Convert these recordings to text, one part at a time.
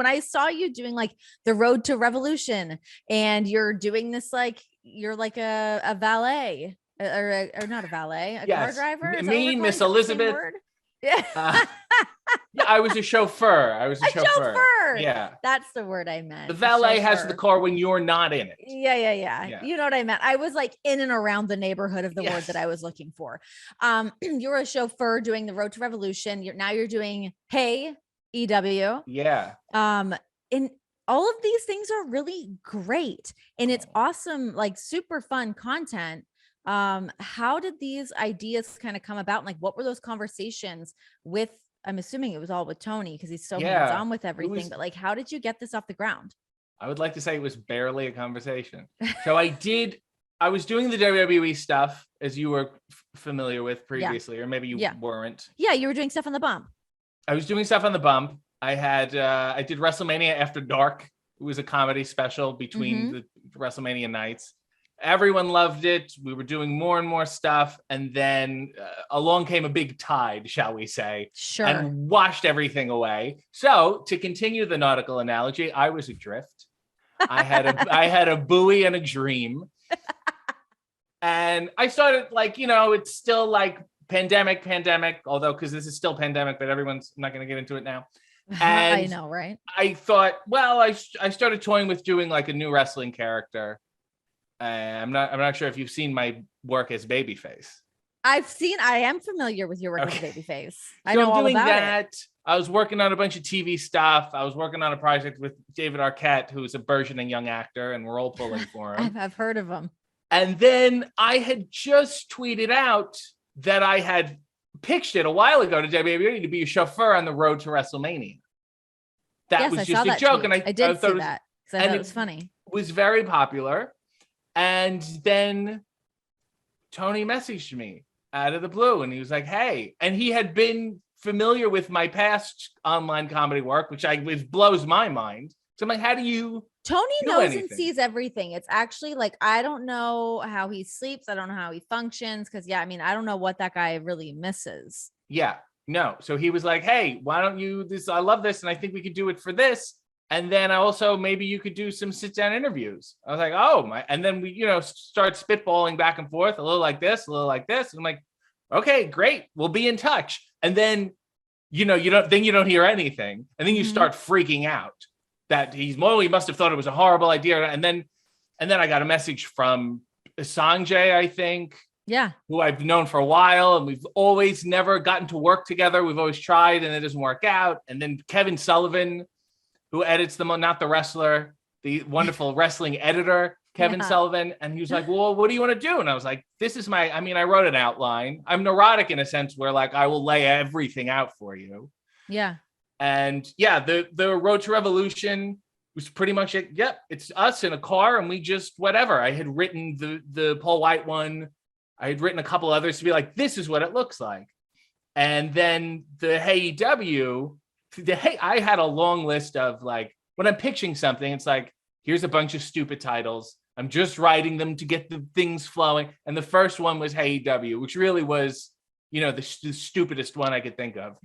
when I saw you doing like the Road to Revolution, and you're doing this, like you're like a valet or not a valet, a car driver. Me, Miss Elizabeth. Yeah. Yeah, I was a chauffeur. A chauffeur. Yeah. That's the word I meant. The valet has the car when you're not in it. Yeah. You know what I meant. I was like in and around the neighborhood of the word that I was looking for. You're a chauffeur doing the Road to Revolution. You're doing Hey EW. Yeah. And all of these things are really great. And it's awesome, like super fun content. How did these ideas kind of come about? Like, what were those conversations with? I'm assuming it was all with Tony because he's so hands-on with everything, but like, how did you get this off the ground? I would like to say it was barely a conversation. So I was doing the WWE stuff, as you were familiar with previously, or maybe you weren't. Yeah, you were doing stuff on the bump. I was doing stuff on the bump. I did WrestleMania After Dark. It was a comedy special between the WrestleMania nights. Everyone loved it. We were doing more and more stuff. And then along came a big tide, shall we say, and washed everything away. So to continue the nautical analogy, I was adrift. I had a buoy and a dream. And I started like, it's still like pandemic, although, because this is still pandemic, but I'm not going to get into it now. And I know, right? I thought, well, I started toying with doing like a new wrestling character. I'm not sure if you've seen my work as Babyface. I am familiar with your work as Babyface. I know all doing about that. It. I was working on a bunch of TV stuff. I was working on a project with David Arquette, who's a burgeoning young actor, and we're all pulling for him. I've heard of him. And then I had just tweeted out that I had pitched it a while ago to WWE to be a chauffeur on the road to WrestleMania. That was just a joke. Tweet. And I did see that because I thought it was funny. It was very popular. And then Tony messaged me out of the blue and he was like, hey, and he had been familiar with my past online comedy work, which blows my mind. So I'm like, how do you Tony knows and sees everything. It's actually like, I don't know how he sleeps. I don't know how he functions. Cause I don't know what that guy really misses. Yeah, no. So he was like, hey, why don't you I love this. And I think we could do it for this. And then I also, maybe you could do some sit down interviews. I was like, oh my. And then we, start spitballing back and forth, a little like this, a little like this. And I'm like, okay, great. We'll be in touch. And then, you don't hear anything. And then you start freaking out that he must have thought it was a horrible idea. And then I got a message from Sanjay, I think. Yeah. Who I've known for a while. And we've always never gotten to work together. We've always tried and it doesn't work out. And then Kevin Sullivan, who edits not the wrestler, the wonderful wrestling editor, Kevin Sullivan. And he was like, well, what do you want to do? And I was like, I wrote an outline. I'm neurotic in a sense where like, I will lay everything out for you. Yeah. And the Road to Revolution was pretty much it. Yep. It's us in a car and we just, whatever. I had written the Paul White one. I had written a couple others to be like, this is what it looks like. And then the Hey EW, I had a long list of like, when I'm pitching something, it's like, here's a bunch of stupid titles. I'm just writing them to get the things flowing. And the first one was Hey EW, which really was, the stupidest one I could think of.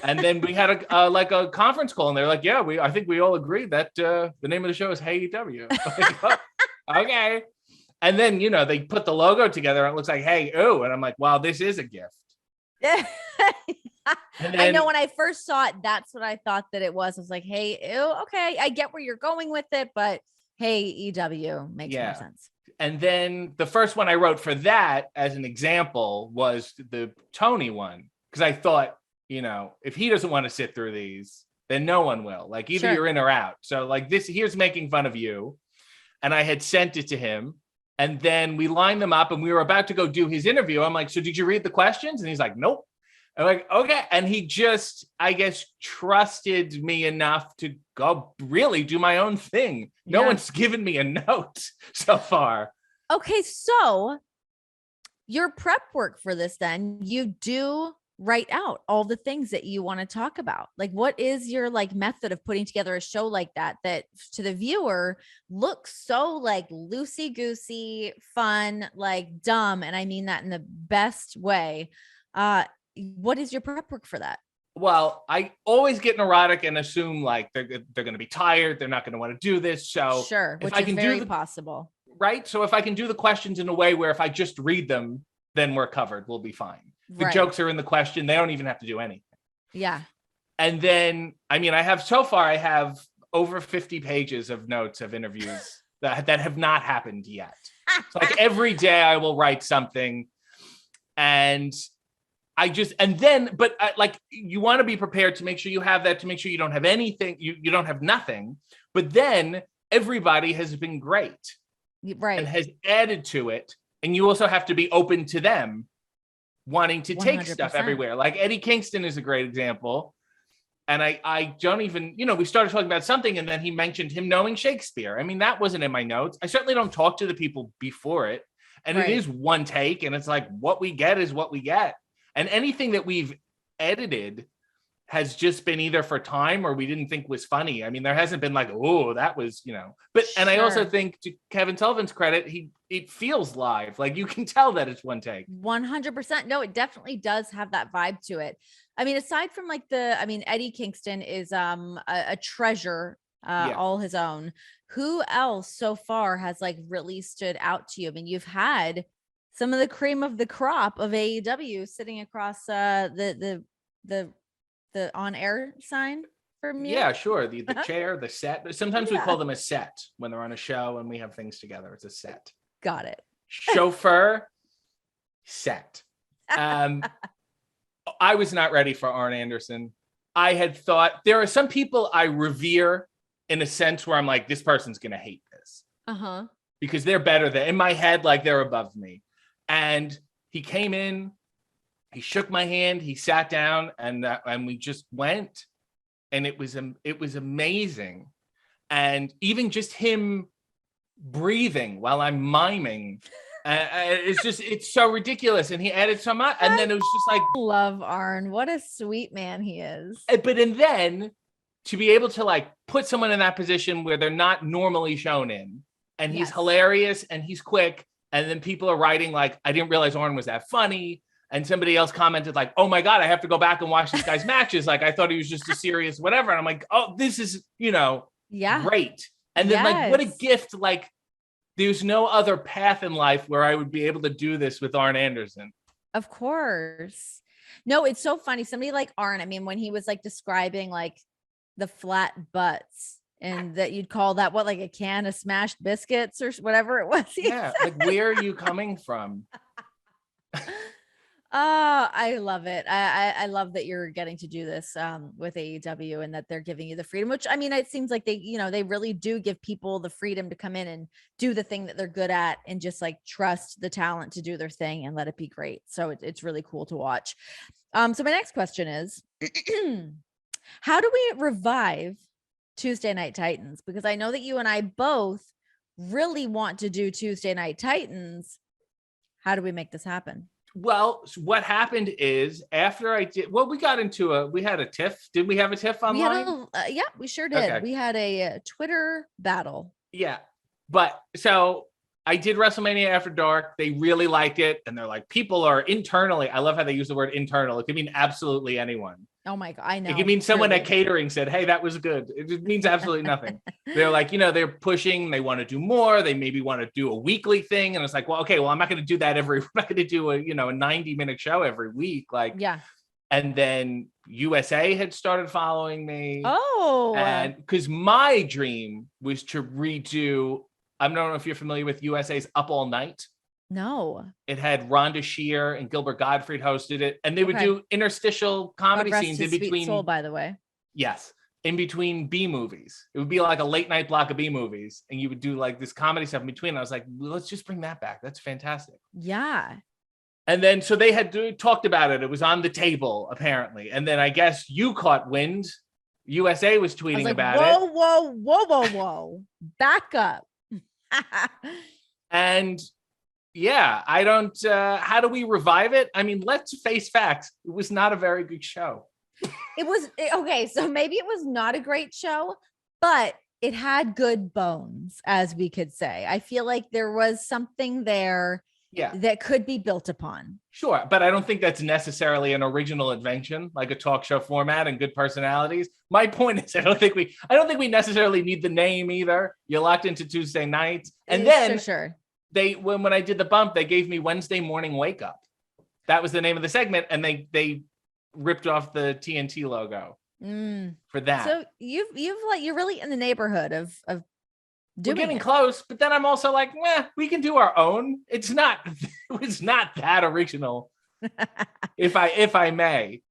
And then we had a conference call and they're like, yeah, I think we all agreed that the name of the show is Hey EW. Like, oh, okay. And then, they put the logo together and it looks like, hey, ooh. And I'm like, wow, this is a gift. Then, I know when I first saw it, that's what I thought that it was. I was like, hey, ew, okay, I get where you're going with it, but Hey EW makes more sense. And then the first one I wrote for that as an example was the Tony one. Because I thought, if he doesn't want to sit through these, then no one will. Like either you're in or out. So like here's making fun of you. And I had sent it to him. And then we lined them up and we were about to go do his interview. I'm like, so did you read the questions? And he's like, nope. I'm like, okay. And he just, I guess, trusted me enough to go really do my own thing. No one's given me a note so far. Okay. So your prep work for this, then you do write out all the things that you want to talk about. Like, what is your method of putting together a show like that to the viewer looks so loosey goosey, fun, dumb. And I mean that in the best way. What is your prep work for that? Well, I always get neurotic and assume like they're going to be tired. They're not going to want to do this. So Sure, if which I is can very do possible. right. So if I can do the questions in a way where if I just read them, then we're covered. We'll be fine. The Right. jokes are in the question. They don't even have to do anything. Yeah. And then, I mean, I have over 50 pages of notes of interviews that have not happened yet. So like every day I will write something, and like you want to be prepared to make sure you have that, to make sure you don't have anything, you don't have nothing. But then everybody has been great. Right. And has added to it. And you also have to be open to them wanting to take 100%. stuff everywhere. Like Eddie Kingston is a great example. And I don't even, we started talking about something and then he mentioned him knowing Shakespeare. I mean, that wasn't in my notes. I certainly don't talk to the people before it. And It is one take. And it's like, what we get is what we get. And anything that we've edited has just been either for time or we didn't think was funny. I mean, there hasn't been like, oh, that was, but, and I also think to Kevin Sullivan's credit, it feels live. Like you can tell that it's one take. 100%. No, it definitely does have that vibe to it. I mean, aside from like Eddie Kingston is a treasure all his own. Who else so far has like really stood out to you? I mean, you've had some of the cream of the crop of AEW sitting across the on-air sign from you. Yeah, sure. The chair, the set. Sometimes we call them a set when they're on a show and we have things together. It's a set. Got it. Chauffeur, set. I was not ready for Arn Anderson. I had thought there are some people I revere in a sense where I'm like, this person's going to hate this. Because they're better than, in my head, like they're above me. And he came in, he shook my hand, he sat down, and we just went. And it was amazing. And even just him breathing while I'm miming, it's so ridiculous. And he added so much. And then it was just like, love Arn. What a sweet man he is. And then to be able to like put someone in that position where they're not normally shown in, and he's hilarious and he's quick. And then people are writing like, I didn't realize Arn was that funny. And somebody else commented like, oh my God, I have to go back and watch this guy's matches. Like, I thought he was just a serious whatever. And I'm like, oh, this is, great. And then like, what a gift. Like, there's no other path in life where I would be able to do this with Arn Anderson. Of course. No, it's so funny. Somebody like Arn, I mean, when he was like describing like the flat butts and that you'd call that what, like a can of smashed biscuits or whatever it was. Yeah. Like, where are you coming from? Oh, I love it. I love that you're getting to do this with AEW and that they're giving you the freedom, which I mean, it seems like they really do give people the freedom to come in and do the thing that they're good at and just like trust the talent to do their thing and let it be great. So it's really cool to watch. So my next question is, how do we revive Tuesday Night Titans? Because I know that you and I both really want to do Tuesday Night Titans. How do we make this happen? Well, what happened is after we had a tiff. Did we have a tiff online? Yeah, we sure did. Okay. We had a Twitter battle. Yeah. But so I did WrestleMania After Dark. They really liked it. And they're like, people are internally. I love how they use the word internal. It could mean absolutely anyone. Oh my God. I know. It could mean someone at catering said, hey, that was good. It means absolutely nothing. They're like, they're pushing, they want to do more. They maybe want to do a weekly thing. And it's like, well, okay, well, I'm not going to do that I'm not going to do a 90-minute show every week. Like, yeah. And then USA had started following me. Oh. And because my dream was to redo, I don't know if you're familiar with USA's Up All Night. No. It had Rhonda Shear and Gilbert Gottfried hosted it, and they would do interstitial comedy scenes in between. Soul, by the way. Yes, in between B movies. It would be like a late night block of B movies, and you would do like this comedy stuff in between. And I was like, well, let's just bring that back. That's fantastic. Yeah. And then so they had talked about it. It was on the table apparently, and then I guess you caught wind. USA was tweeting about it. Whoa! Back up. And yeah, I don't, how do we revive it? I mean, let's face facts. It was not a very good show. Okay. So maybe it was not a great show, but it had good bones, as we could say. I feel like there was something there Yeah. that could be built upon. Sure, but I don't think that's necessarily an original invention, like a talk show format and good personalities. My point is, I don't think we necessarily need the name either. You're locked into Tuesday nights, and then sure. when I did the bump, they gave me Wednesday morning wake up. That was the name of the segment, and they ripped off the TNT logo for that. So you're really in the neighborhood of we're getting close, but then I'm also like, we can do our own. It's not that original, if I may.